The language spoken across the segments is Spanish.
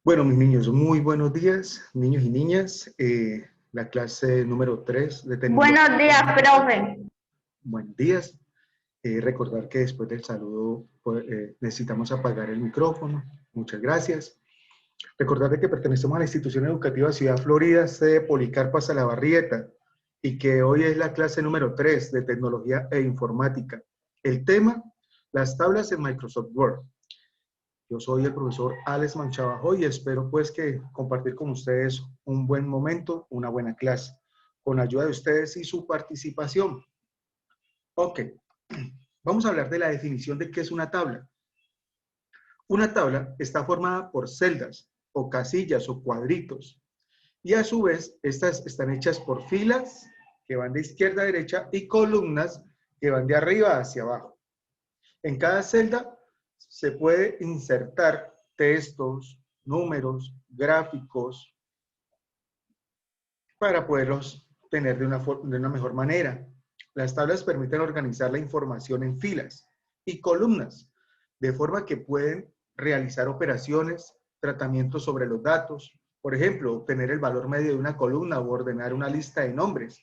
Bueno, mis niños, muy buenos días, niños y niñas. La clase número 3 de tecnología. Buenos días, profe. Buenos días. Recordar que después del saludo pues, necesitamos apagar el micrófono. Muchas gracias. Recordar de que pertenecemos a la institución educativa Ciudad Florida, sede Policarpo Salabarrieta, y que hoy es la clase número 3 de tecnología e informática. El tema, las tablas en Microsoft Word. Yo soy el profesor Alex Manchabajo y espero pues que compartir con ustedes un buen momento, una buena clase, con ayuda de ustedes y su participación. Ok, vamos a hablar de la definición de qué es una tabla. Una tabla está formada por celdas o casillas o cuadritos y a su vez estas están hechas por filas que van de izquierda a derecha y columnas que van de arriba hacia abajo. En cada celda se puede insertar textos, números, gráficos, para poderlos tener de una mejor manera. Las tablas permiten organizar la información en filas y columnas, de forma que pueden realizar operaciones, tratamientos sobre los datos, por ejemplo, obtener el valor medio de una columna o ordenar una lista de nombres.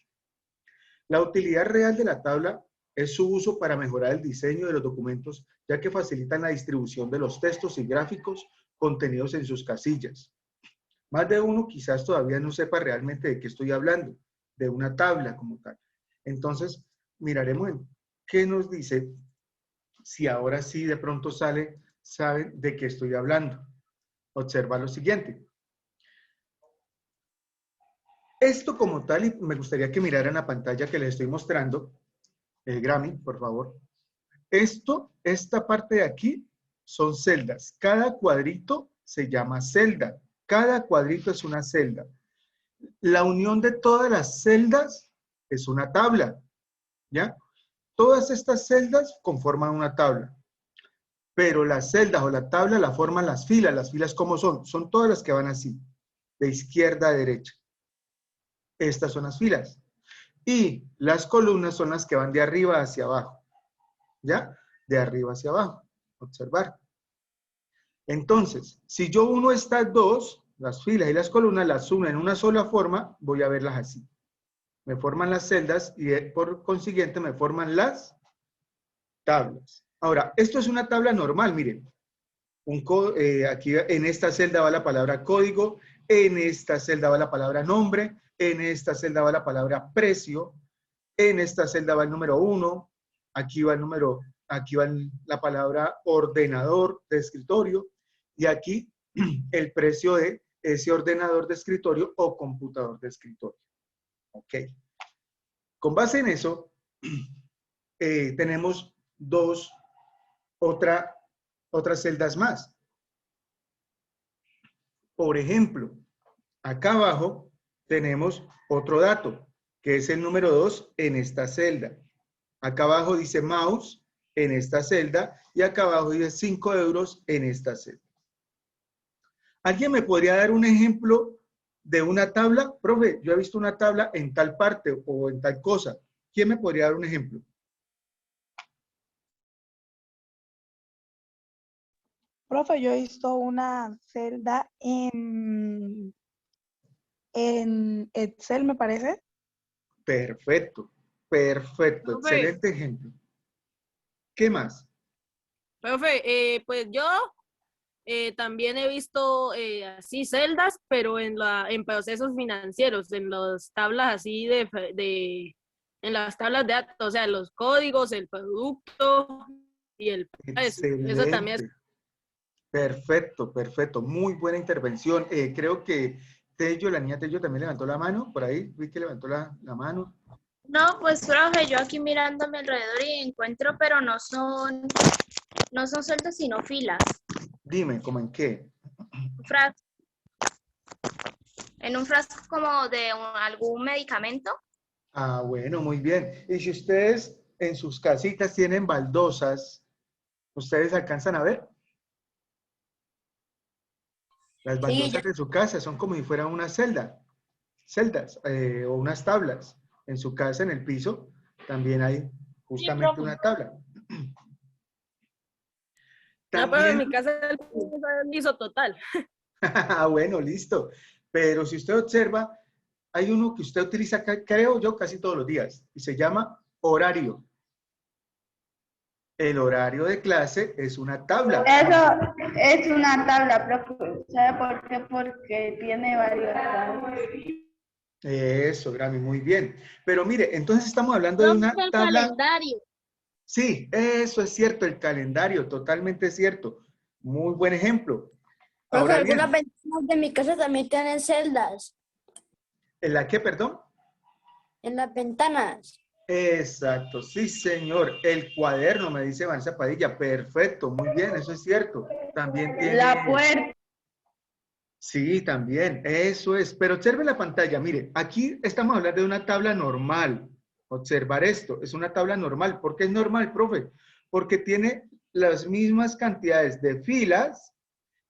La utilidad real de la tabla es su uso para mejorar el diseño de los documentos, ya que facilitan la distribución de los textos y gráficos contenidos en sus casillas. Más de uno quizás todavía no sepa realmente de qué estoy hablando, de una tabla como tal. Entonces, miraremos en qué nos dice, si ahora sí de pronto saben de qué estoy hablando. Observa lo siguiente. Esto como tal, y me gustaría que miraran la pantalla que les estoy mostrando, Grammy, por favor. Esta parte de aquí son celdas. Cada cuadrito se llama celda. Cada cuadrito es una celda. La unión de todas las celdas es una tabla, ¿ya? Todas estas celdas conforman una tabla. Pero las celdas o la tabla la forman las filas. ¿Las filas cómo son? Son todas las que van así, de izquierda a derecha. Estas son las filas. Y las columnas son las que van de arriba hacia abajo. ¿Ya? De arriba hacia abajo. Observar. Entonces, si yo uno estas dos, las filas y las columnas, las uno en una sola forma, voy a verlas así. Me forman las celdas y por consiguiente me forman las tablas. Ahora, esto es una tabla normal, miren. Aquí en esta celda va la palabra código, en esta celda va la palabra nombre, en esta celda va la palabra precio, en esta celda va el número 1, aquí va la palabra ordenador de escritorio y aquí el precio de ese ordenador de escritorio o computador de escritorio. Ok. Con base en eso, tenemos otras celdas más. Por ejemplo, acá abajo tenemos otro dato, que es el número 2 en esta celda. Acá abajo dice mouse en esta celda y acá abajo dice 5 euros en esta celda. ¿Alguien me podría dar un ejemplo de una tabla? Profe, yo he visto una tabla en tal parte o en tal cosa. ¿Quién me podría dar un ejemplo? Profe, yo he visto una celda en Excel, me parece. Perfecto, perfecto, Profe, excelente ejemplo. ¿Qué más? profe, pues yo también he visto así celdas, pero en procesos financieros, en las tablas así en las tablas de datos, o sea, los códigos, el producto y el precio. Eso también es. Excelente. Perfecto, perfecto. Muy buena intervención. Creo que Tello, la niña Tello también levantó la mano. Por ahí vi que levantó la mano. No, pues profe, yo aquí mirando a mi alrededor y encuentro, pero no son celdas, sino filas. Dime, ¿cómo en qué? En un frasco como de algún medicamento. Ah, bueno, muy bien. Y si ustedes en sus casitas tienen baldosas, ¿ustedes alcanzan a ver? Las baldosas de su casa son como si fueran una celdas, o unas tablas. En su casa, en el piso, también hay justamente una tabla. No, pero en También, mi casa el piso total. Bueno, listo. Pero si usted observa, hay uno que usted utiliza, creo yo, casi todos los días, y se llama horario. El horario de clase es una tabla. Eso es una tabla, profe. ¿Sabe por qué? Porque tiene varios tablas. Eso, Grammy, muy bien. Pero mire, entonces estamos hablando de una Profe, el tabla. calendario. Sí, eso es cierto, el calendario, totalmente cierto. Muy buen ejemplo. Profe, Ahora bien, algunas ventanas de mi casa también tienen celdas ¿en la qué, perdón? en las ventanas. Exacto, sí, señor. El cuaderno, me dice Vanessa Padilla. Perfecto, muy bien, eso es cierto. También tiene. La puerta. Sí, también, eso es. Pero observe la pantalla, mire, aquí estamos hablando de una tabla normal. Observar esto, es una tabla normal. ¿Por qué es normal, profe? Porque tiene las mismas cantidades de filas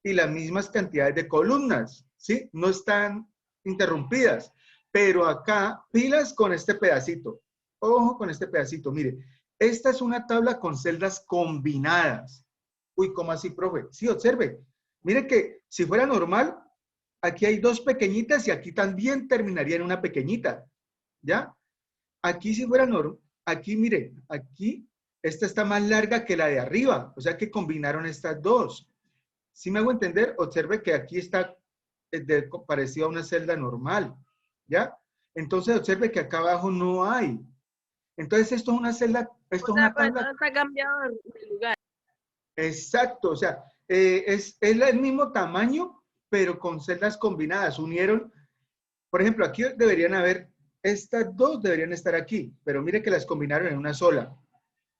y las mismas cantidades de columnas, ¿sí? No están interrumpidas. Pero acá, filas con este pedacito. Ojo con este pedacito, mire. Esta es una tabla con celdas combinadas. Uy, ¿cómo así, profe? Sí, observe. Mire que si fuera normal, aquí hay dos pequeñitas y aquí también terminaría en una pequeñita, ¿ya? Aquí si fuera normal, aquí mire, aquí esta está más larga que la de arriba, o sea que combinaron estas dos. Si me hago entender, observe que aquí está parecido a una celda normal, ¿ya? Entonces observe que acá abajo no hay. Entonces esto es una celda, esto O es sea, una pues tabla. todo está cambiado de lugar. Exacto, o sea, es el mismo tamaño, pero con celdas combinadas. Unieron, por ejemplo, aquí deberían haber, estas dos deberían estar aquí, pero mire que las combinaron en una sola.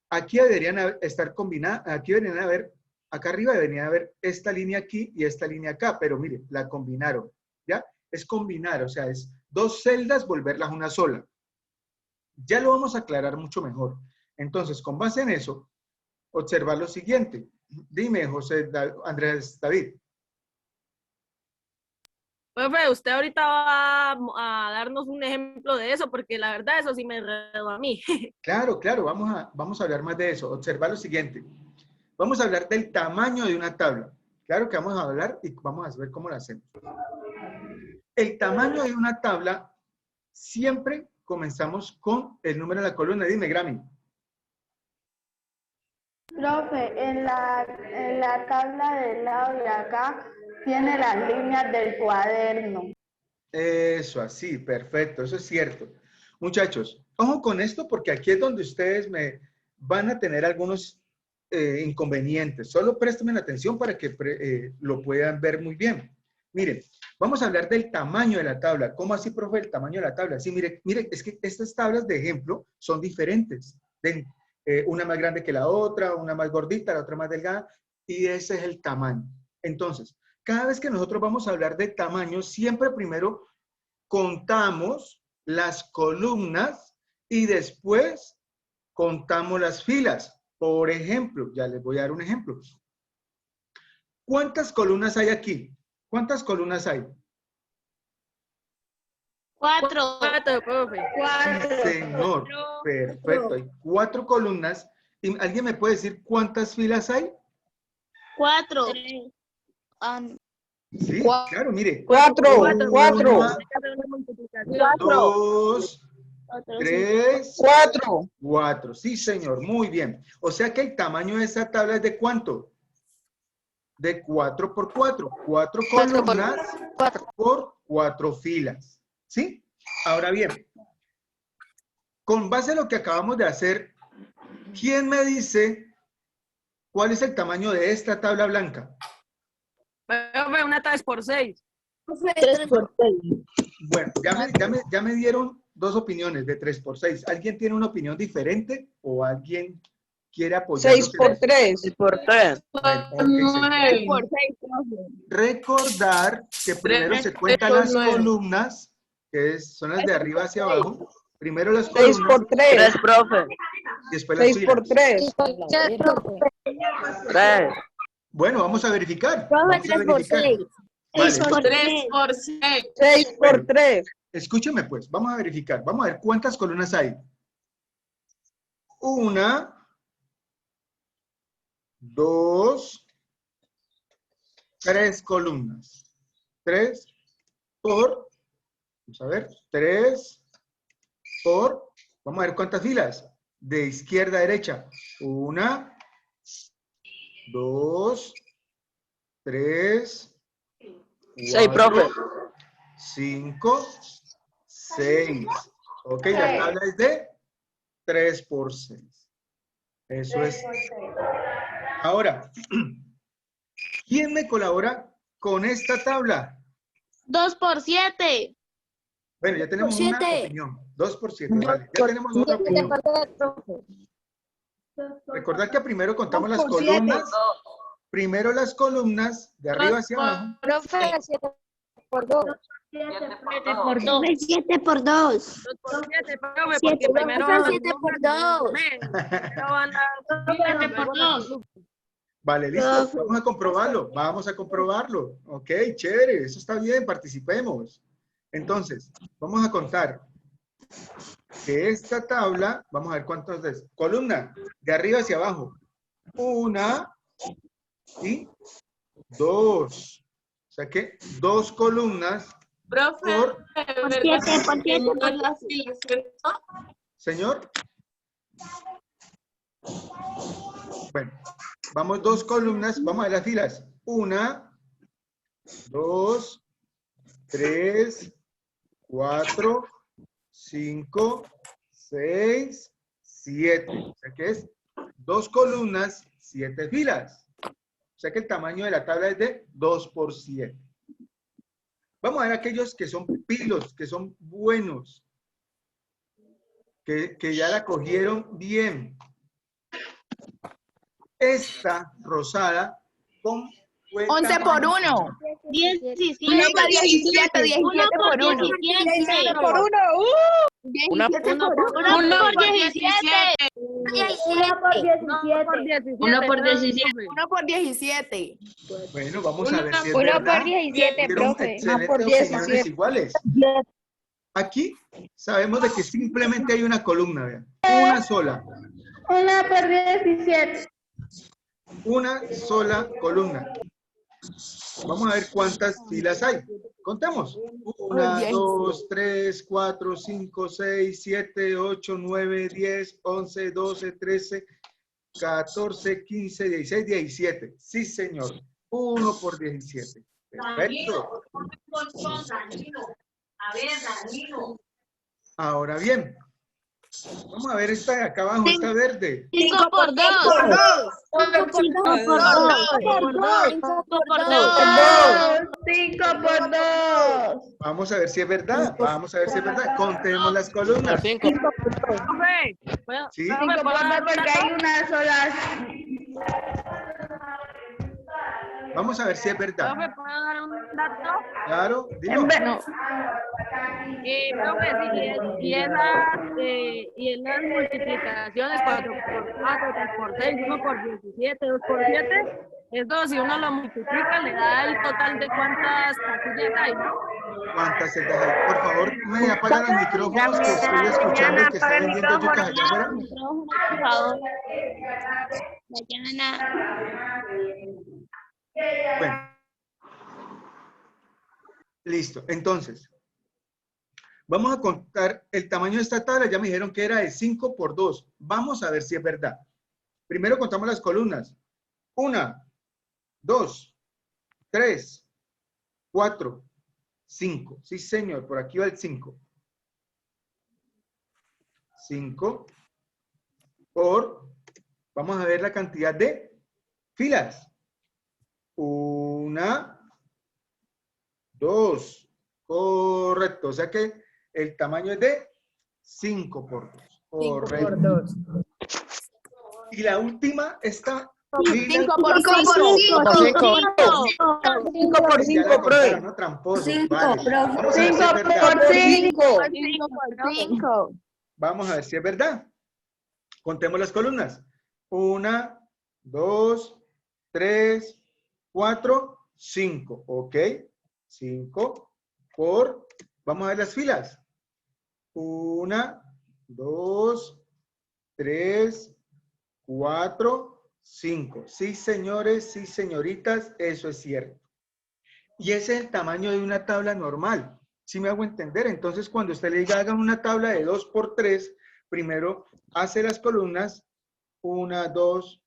Aquí deberían estar combinadas, aquí deberían haber, acá arriba deberían haber esta línea aquí y esta línea acá, pero mire, la combinaron, ¿ya? Es combinar, o sea, es dos celdas volverlas una sola. Ya lo vamos a aclarar mucho mejor. Entonces, con base en eso, observa lo siguiente. Dime, Andrés David. Profe, usted ahorita va a darnos un ejemplo de eso, porque la verdad eso sí me enredó a mí. Claro, claro, vamos a hablar más de eso. Observa lo siguiente. Vamos a hablar del tamaño de una tabla. Claro que vamos a hablar y vamos a ver cómo lo hacemos. El tamaño de una tabla, siempre comenzamos con el número de la columna. Dime, Grammy. Profe, en la tabla del lado de acá tiene las líneas del cuaderno. Eso, así, perfecto, eso es cierto. Muchachos, ojo con esto porque aquí es donde ustedes me van a tener algunos inconvenientes. Solo préstenme atención para que lo puedan ver muy bien. Miren, vamos a hablar del tamaño de la tabla. ¿Cómo así, profe, el tamaño de la tabla? Sí, mire, es que estas tablas de ejemplo son diferentes. Una más grande que la otra, una más gordita, la otra más delgada, y ese es el tamaño. Entonces, cada vez que nosotros vamos a hablar de tamaño, siempre primero contamos las columnas y después contamos las filas. Por ejemplo, ya les voy a dar un ejemplo. ¿Cuántas columnas hay aquí? ¿Cuántas columnas hay? 4. Cuatro, profe. Sí, señor. Perfecto. Hay 4 columnas. ¿Y alguien me puede decir cuántas filas hay? 4. Sí, claro, mire. Cuatro. 1, Hay que hacer una multiplicación. 2, 3, Cuatro. 4. Sí, señor. Muy bien. O sea que el tamaño de esa tabla es de ¿cuánto? De 4 por 4. 4 columnas por 4 filas. ¿Sí? Ahora bien, con base a lo que acabamos de hacer, ¿quién me dice cuál es el tamaño de esta tabla blanca? Profe, una 3x6. 3x6. Bueno, ya me dieron dos opiniones de 3 por 6. ¿Alguien tiene una opinión diferente o alguien quiere apoyar? 6 por 3. 6 por 3. Bueno, ok, 6 por 6, profe. recordar que primero se cuentan las columnas, que son las de arriba hacia abajo. Primero las 6 columnas, por 3. profe. y después las 6 por filas. 3. 3. Bueno, vamos a verificar. Profe, Vamos a 3 por verificar. 6. Vale, 6 por 3. 6 por 3. escúcheme pues, vamos a verificar. Vamos a ver cuántas columnas hay. 1, 2, 3 columnas. 3 por, vamos a ver, 3 por, vamos a ver cuántas filas. De izquierda a derecha. 1, 2, 3, 6, profe. 5, 6. Ok, la tabla es de 3 por 6. Eso es. Ahora, ¿quién me colabora con esta tabla? 2 por 7. Bueno, ya tenemos Por una 7. opinión. 2 por 7, vale. Ya tenemos otra opinión. Recordad que primero contamos las columnas. Primero las columnas de arriba hacia abajo. Profe, 7 por 2. 7 por 2. 7 por 2. 2 por 7, profe, porque primero 7 por 2. primero van a 7 por 2. Vale, listo. Vamos a comprobarlo. Vamos a comprobarlo. Ok, chévere. Eso está bien. Participemos. Entonces, vamos a contar que esta tabla, vamos a ver cuántas es. Columna, de arriba hacia abajo. 1 y 2. O sea que 2 columnas Profe, por... por las filas, ¿cierto? Señor. Bueno, vamos 2 columnas. Vamos a ver las filas. 1, 2, 3, 4, 5, 6, 7. O sea que es 2 columnas, 7 filas. O sea que el tamaño de la tabla es de 2 por 7. Vamos a ver aquellos que son pilos, que son buenos, que ya la cogieron bien. Esta rosada con 11 por 1. 17. 1 por 17, 17 por 1. 17 por 1. 17 por 1. 1 por 17. 1 por 17. 1 por 17. Bueno, vamos a ver si es 1 verdad. por 17, Tuvieron profe. excelentes opiniones iguales. Aquí sabemos de que simplemente hay una columna, vean. Una sola. 1 por 17. Una sola columna. Vamos a ver cuántas filas hay. Contemos. 1, 2, 3, 4, 5, 6, 7, 8, 9, 10, 11, 12, 13, 14, 15, 16, 17. Sí, señor. 1 por 17. Perfecto. Ahora bien, vamos a ver esta de acá abajo, esta verde. 5 por 2. 5 por 2. 5 por 2. 5 por 2. Vamos a ver si es verdad. Vamos a ver si es verdad. Contemos las columnas. profe. ¿Sí? 5 por 2 porque hay una sola. Vamos a ver si es verdad. Profe, ¿puedo dar un dato? Claro, dilo. Profe, y en las multiplicaciones 4 por 4, 3 por 6, 1 por 17, 2 por 7, esto si uno lo multiplica le da el total de cuántas casillas hay, ¿no? ¿Cuántas celdas hay? Por favor, me apagan los micrófonos que estoy escuchando que está vendiendo yucas allá afuera. Por favor. Bueno. Listo. Entonces, vamos a contar el tamaño de esta tabla. Ya me dijeron que era de 5 por 2. Vamos a ver si es verdad. Primero contamos las columnas. 1, 2, 3, 4, 5. Sí, señor. Por aquí va el 5. 5 por... Vamos a ver la cantidad de filas. 1, 2. Correcto. O sea que el tamaño es de 5 por 2. Correcto. Y la última está... 5 por 5. 5 por 5, profe. ¿No? Tramposo. 5, Vale. profe. Vamos a ver si es verdad. 5. Vamos a ver si es verdad. Contemos las columnas. 1, 2, 3, 4, 5. Ok. 5 por... Vamos a ver las filas. 1, 2, 3, 4, 5. Sí, señores, sí, señoritas, eso es cierto. Y ese es el tamaño de una tabla normal. ¿Sí me hago entender? Entonces, cuando usted le diga, hagan una tabla de 2 por 3, primero hace las columnas, 1, 2,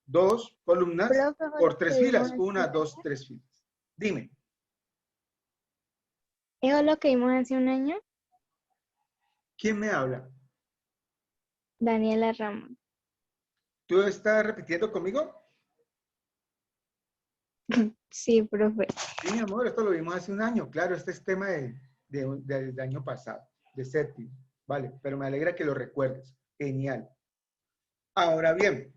2 columnas por 3 filas. 1, 2, 3 filas. Dime. ¿Eso es lo que vimos hace un año? ¿Quién me habla? Daniela Ramos. ¿Tú estás repitiendo conmigo? Sí, profe. Sí, mi amor, esto lo vimos hace un año. Claro, este es tema del año pasado, de séptimo. Vale, pero me alegra que lo recuerdes. Genial. Ahora bien,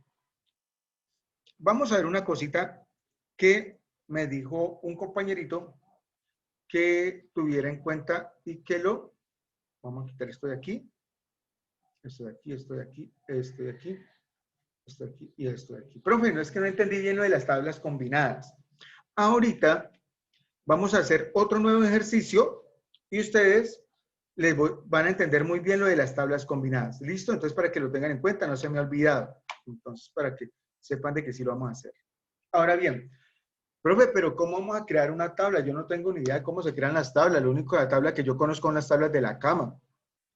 vamos a ver una cosita que me dijo un compañerito que tuviera en cuenta y que lo... Vamos a quitar esto de aquí. Esto de aquí, esto de aquí, esto de aquí, esto de aquí y esto de aquí. Profe, no es que no entendí bien lo de las tablas combinadas. Ahorita vamos a hacer otro nuevo ejercicio y ustedes van a entender muy bien lo de las tablas combinadas. ¿Listo? Entonces, para que lo tengan en cuenta, no se me ha olvidado. Entonces, para que sepan de que sí lo vamos a hacer. Ahora bien, profe, pero ¿cómo vamos a crear una tabla? Yo no tengo ni idea de cómo se crean las tablas. Lo único de la tabla que yo conozco son las tablas de la cama.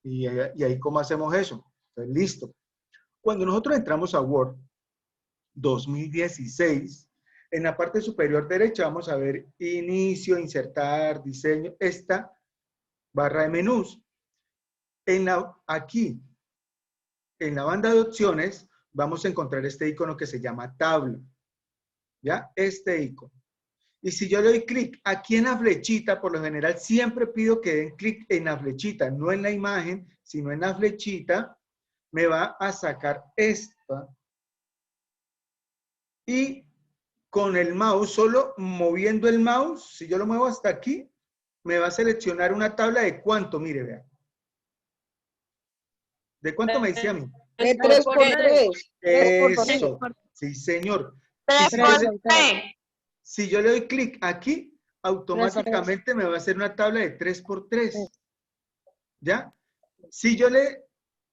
Y ahí, ¿cómo hacemos eso? Entonces, listo. Cuando nosotros entramos a Word 2016, en la parte superior derecha vamos a ver inicio, insertar, diseño, esta barra de menús. Aquí, en la banda de opciones, vamos a encontrar este icono que se llama tabla. ¿Ya? Este icono. Y si yo le doy clic aquí en la flechita, por lo general siempre pido que den clic en la flechita, no en la imagen, sino en la flechita, me va a sacar esta. Y con el mouse, solo moviendo el mouse, si yo lo muevo hasta aquí, me va a seleccionar una tabla de cuánto, mire, vean. ¿De cuánto me dice a mí? De 3 por 3. Eso. Sí, señor. 3 por 3. Si yo le doy clic aquí, automáticamente me va a hacer una tabla de 3 por 3. ¿Ya? Si yo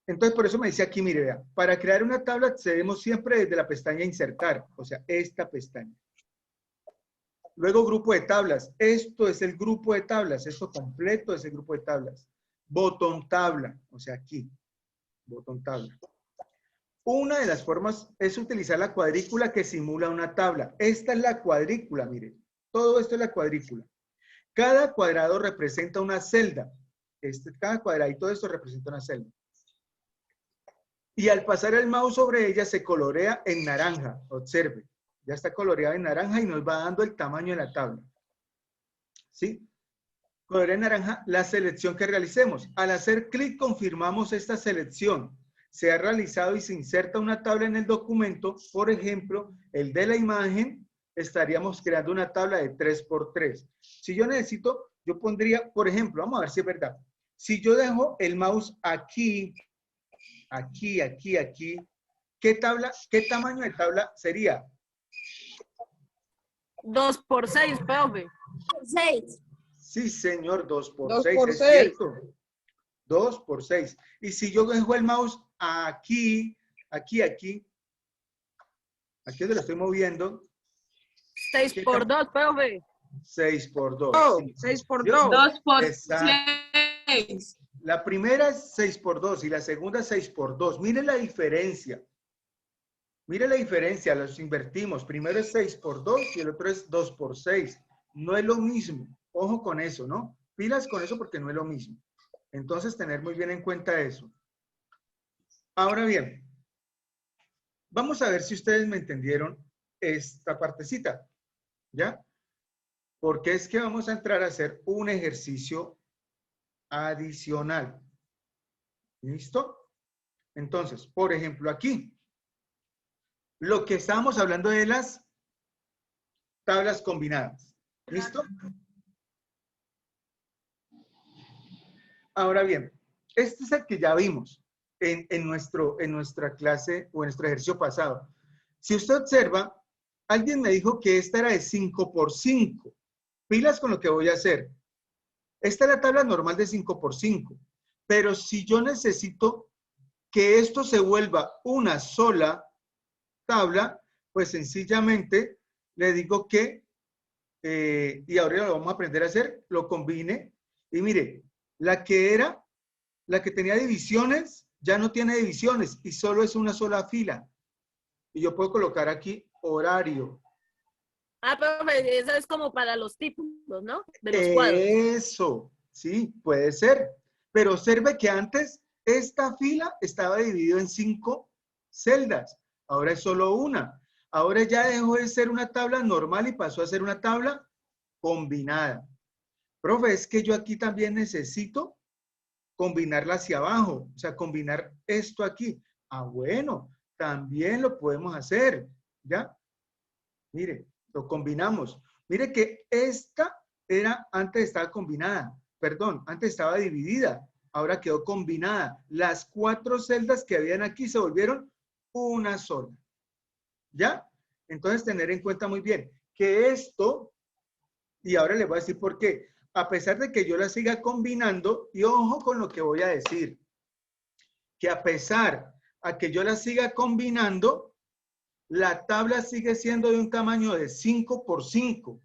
entonces por eso me dice aquí, mire, vea, para crear una tabla accedemos siempre desde la pestaña insertar, o sea, esta pestaña. Luego grupo de tablas. Esto es el grupo de tablas, esto completo es el grupo de tablas. Botón tabla, o sea, aquí. Botón tabla. Una de las formas es utilizar la cuadrícula que simula una tabla. Esta es la cuadrícula, mire. Todo esto es la cuadrícula. Cada cuadrado representa una celda. Cada cuadradito de esto representa una celda. Y al pasar el mouse sobre ella se colorea en naranja. Observe. Ya está coloreado en naranja y nos va dando el tamaño de la tabla. ¿Sí? Colorea en naranja la selección que realicemos. Al hacer clic confirmamos esta selección. Se ha realizado y se inserta una tabla en el documento, por ejemplo, el de la imagen, estaríamos creando una tabla de 3 por 3. Si yo necesito, yo pondría, por ejemplo, vamos a ver si es verdad. Si yo dejo el mouse aquí, aquí, aquí, aquí, ¿qué tamaño de tabla sería? 2 por 6, profe. 6. Sí, señor, 2 por 2 6, por es 6. cierto. 2 por 6. Y si yo dejo el mouse aquí, aquí, aquí, aquí donde lo estoy moviendo. 6 por 2, profe. 6 por 2. Oh, sí. 6 por Yo- 2. 2 por Exacto. 6. La primera es 6 por 2 y la segunda es 6 por 2. Miren la diferencia. Miren la diferencia, los invertimos. Primero es 6 por 2 y el otro es 2 por 6. No es lo mismo. Ojo con eso, ¿no? Pilas con eso porque no es lo mismo. Entonces, tener muy bien en cuenta eso. Ahora bien, vamos a ver si ustedes me entendieron esta partecita, ¿ya? Porque es que vamos a entrar a hacer un ejercicio adicional. ¿Listo? Entonces, por ejemplo, aquí, lo que estábamos hablando de las tablas combinadas. ¿Listo? Ahora bien, este es el que ya vimos en nuestra clase o en nuestro ejercicio pasado. Si usted observa, alguien me dijo que esta era de 5 por 5. Pilas con lo que voy a hacer. Esta es la tabla normal de 5 por 5. Pero si yo necesito que esto se vuelva una sola tabla, pues sencillamente le digo que y ahora lo vamos a aprender a hacer, lo combine. Y mire, la que tenía divisiones, ya no tiene divisiones y solo es una sola fila. Y yo puedo colocar aquí horario. Ah, profe, eso es como para los títulos, ¿no? De los cuadros. Eso, sí, puede ser. Pero observe que antes esta fila estaba dividida en 5 celdas. Ahora es solo una. Ahora ya dejó de ser una tabla normal y pasó a ser una tabla combinada. Profe, es que yo aquí también necesito combinarla hacia abajo. O sea, combinar esto aquí. Ah, bueno, también lo podemos hacer. ¿Ya? Mire, lo combinamos. Mire que esta antes estaba combinada. Perdón, antes estaba dividida. Ahora quedó combinada. Las 4 celdas que habían aquí se volvieron una sola. ¿Ya? Entonces, tener en cuenta muy bien que esto, y ahora les voy a decir por qué, a pesar de que yo la siga combinando, y ojo con lo que voy a decir, que a pesar a que yo la siga combinando, la tabla sigue siendo de un tamaño de 5 por 5.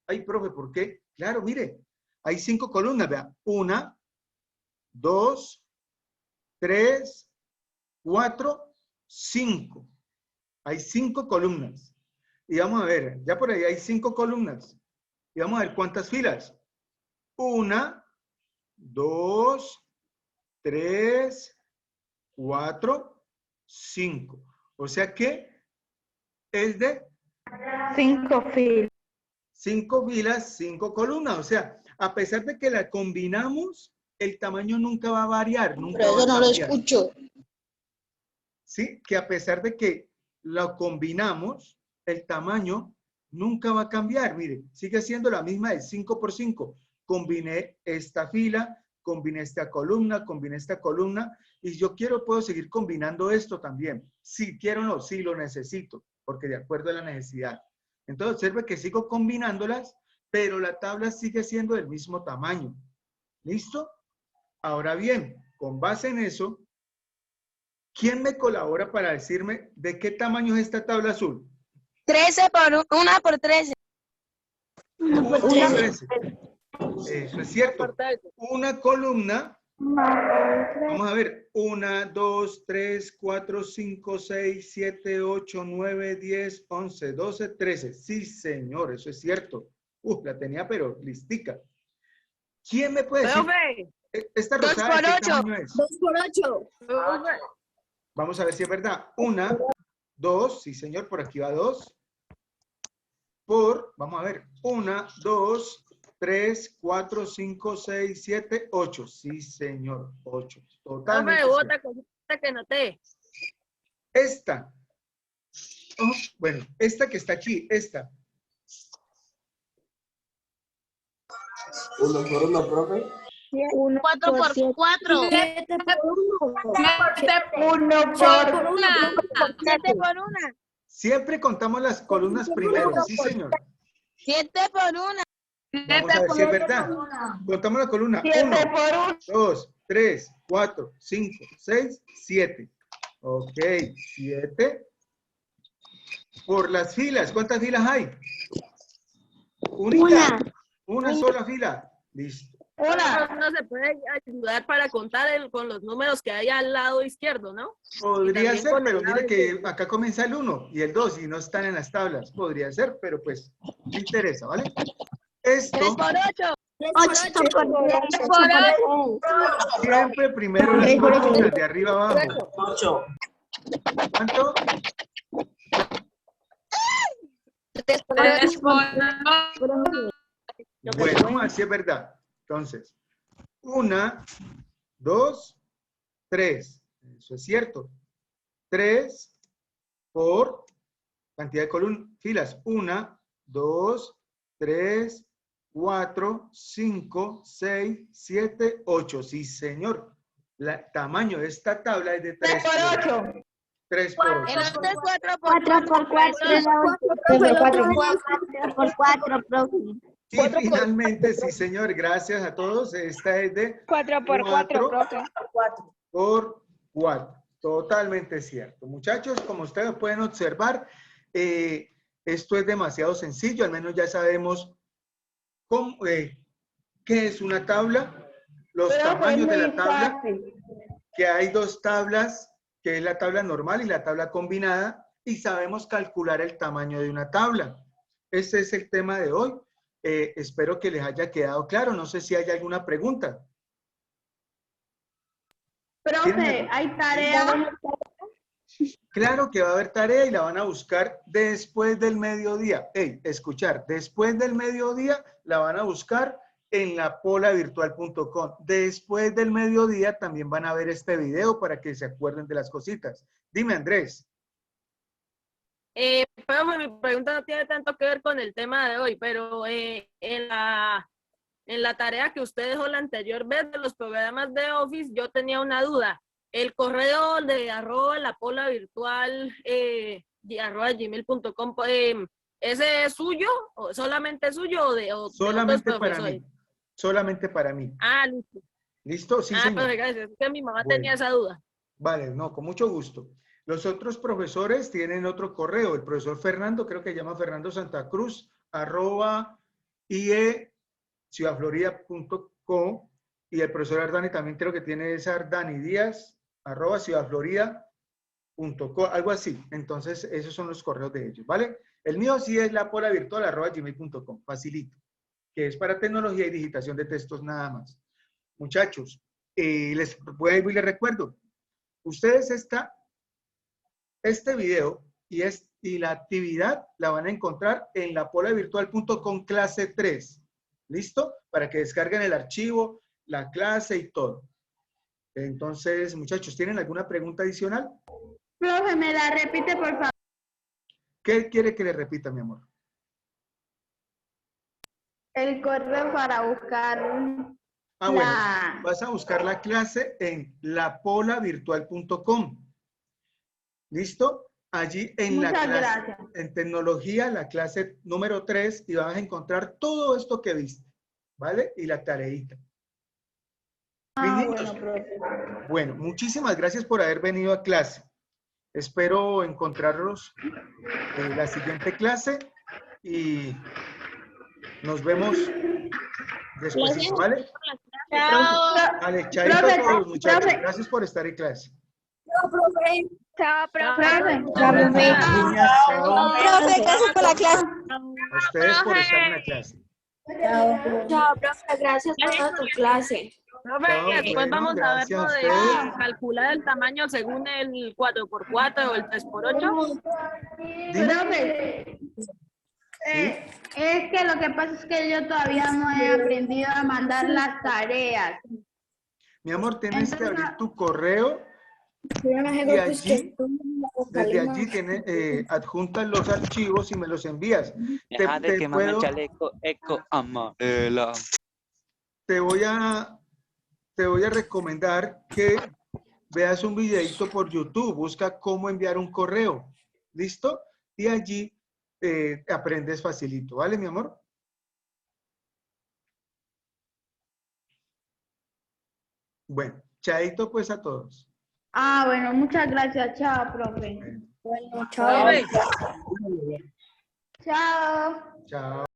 Ay, profe, ¿por qué? Claro, mire, hay 5 columnas, vean. 1, 2, 3, 4, 5. Hay 5 columnas. Y vamos a ver, ya por ahí hay 5 columnas. Y vamos a ver cuántas filas. 1, 2, 3, 4, 5. O sea que es de 5 filas. 5 filas, 5 columnas. O sea, a pesar de que la combinamos, el tamaño nunca va a variar. Nunca Pero va yo no a lo cambiar. escucho. Sí, que a pesar de que lo combinamos, el tamaño nunca va a cambiar. Mire, sigue siendo la misma de 5 por 5. Combiné esta fila, combiné esta columna, y yo puedo seguir combinando esto también. Si quiero o no, si lo necesito, porque de acuerdo a la necesidad. Entonces, observe que sigo combinándolas, pero la tabla sigue siendo del mismo tamaño. ¿Listo? Ahora bien, con base en eso, ¿quién me colabora para decirme de qué tamaño es esta tabla azul? 13 por 1 por 13. 1 por 13. Eso es cierto. Una columna. Vamos a ver. 1, 2, 3, 4, 5, 6, 7, 8, 9, 10, 11, 12, 13. Sí, señor, eso es cierto. La tenía pero listica. ¿Quién me puede decir? Profe, Esta 2 rosada, por ¿qué 8. tamaño es? 2 por 8. Vamos a ver si es verdad. 1, 2, sí señor, por aquí va 2. Por, vamos a ver, 1, 2, 3, 4, 5, 6, 7, 8. Sí señor, 8. Totalmente. profe, cierto. otra cosita que noté. Esta. Oh, bueno, esta que está aquí, esta. 1 por 1, profe. 4 por 4. 7 por 1. 1 por 1. 7 por 1. Siempre contamos las columnas primero, sí señor. 7 por 1. Vamos a ver si es verdad. Contamos la columna. 7 1, por 1. 2, 3, 4, 5, 6, 7. Ok, 7. Por las filas, ¿cuántas filas hay? Una sola fila. Listo. No se puede ayudar para contar con los números que hay al lado izquierdo, ¿no? Podría también ser, con pero el mire lado que acá comienza el 1 y el 2 y no están en las tablas. Podría ser, pero pues me interesa, ¿vale? Esto 3 por 8. 8 por 3. siempre primero las columnas de arriba abajo. 8. ¿Cuánto? 3 por 3 por Bueno, vamos a ver si es verdad. Entonces, 1, 2, 3. Eso es cierto. 3 por cantidad de columnas, filas. 1, 2, 3, 4, 5, 6, 7, 8. Sí, señor. El tamaño de esta tabla es de 3 por 8. 3 por 8. El otro es 4 por 4 por 4. 4 por 4, profe. Y finalmente, sí, señor, gracias a todos. Esta es de 4 por 4, profe. por 4. Totalmente cierto. Muchachos, como ustedes pueden observar, Esto es demasiado sencillo, al menos ya sabemos cómo, qué es una tabla, los tamaños de la tabla, que hay dos tablas, que es la tabla normal y la tabla combinada, y sabemos calcular el tamaño de una tabla. Ese es el tema de hoy. Espero que les haya quedado claro. No sé si hay alguna pregunta. Profe, ¿hay tarea? Claro que va a haber tarea y la van a buscar después del mediodía. Hey, escuchar, después del mediodía la van a buscar en lapolavirtual.com. Después del mediodía también van a ver este video para que se acuerden de las cositas. Dime, Andrés. Profe, mi pregunta no tiene tanto que ver con el tema de hoy, pero en la tarea que usted dejó la anterior vez de los programas de Office, yo tenía una duda. El correo de @lapolavirtual @gmail.com, ¿ese es suyo? ¿O solamente suyo o de Solamente otros para profesores? mí. Solamente para mí. Ah, listo. ¿Listo? Sí, Ah, señor. pues gracias. Es que mi mamá Bueno. tenía esa duda. Vale, no, con mucho gusto. Los otros profesores tienen otro correo. El profesor Fernando, creo que llama Fernando Santa Cruz, @ciudadflorida.co, y el profesor Ardani también creo que tiene esa @ardani_díaz, @ciudadflorida.co, algo así. Entonces, esos son los correos de ellos, ¿vale? El mío sí es lapolavirtual@gmail.com, facilito, que es para tecnología y digitación de textos nada más. Muchachos, les vuelvo y les recuerdo, ustedes este video y la actividad la van a encontrar en lapolavirtual.com clase 3. ¿Listo? Para que descarguen el archivo, la clase y todo. Entonces, muchachos, ¿tienen alguna pregunta adicional? Profe, ¿me la repite, por favor? ¿Qué quiere que le repita, mi amor? El correo para buscar Bueno, vas a buscar la clase en lapolavirtual.com. ¿Listo? Allí en la Muchas clase, gracias. en tecnología, la clase número 3, y vas a encontrar todo esto que viste, ¿vale? Y la tareita. Mis niños, Bueno, profe. bueno, muchísimas gracias por haber venido a clase. Espero encontrarlos en la siguiente clase y nos vemos después, ¿vale? Chao. Vale, chaito a Profe, todos, muchachos. profe. Gracias por estar en clase. Chao, profe. Niñas, chao. Profe, gracias por la clase. A ustedes por estar en la clase. Chao, profe, gracias por toda tu clase. Profe, Chao, después bueno, vamos a ver gracias lo a de ustedes. calcular el tamaño según el 4x4 o el 3x8. Dime. Profe, ¿Sí? es que lo que pasa es que yo todavía no he aprendido a mandar las tareas. Mi amor, tienes que Entonces, abrir tu correo y allí, desde allí adjuntas los archivos y me los envías. Deja de quemarme el chaleco, eco, amarela. Te voy a recomendar que veas un videito por YouTube, busca cómo enviar un correo, ¿listo? Y allí aprendes facilito, ¿vale, mi amor? Bueno, chaito pues a todos. bueno, muchas gracias. Chao, profe. Bueno, chao. Chao. Chao.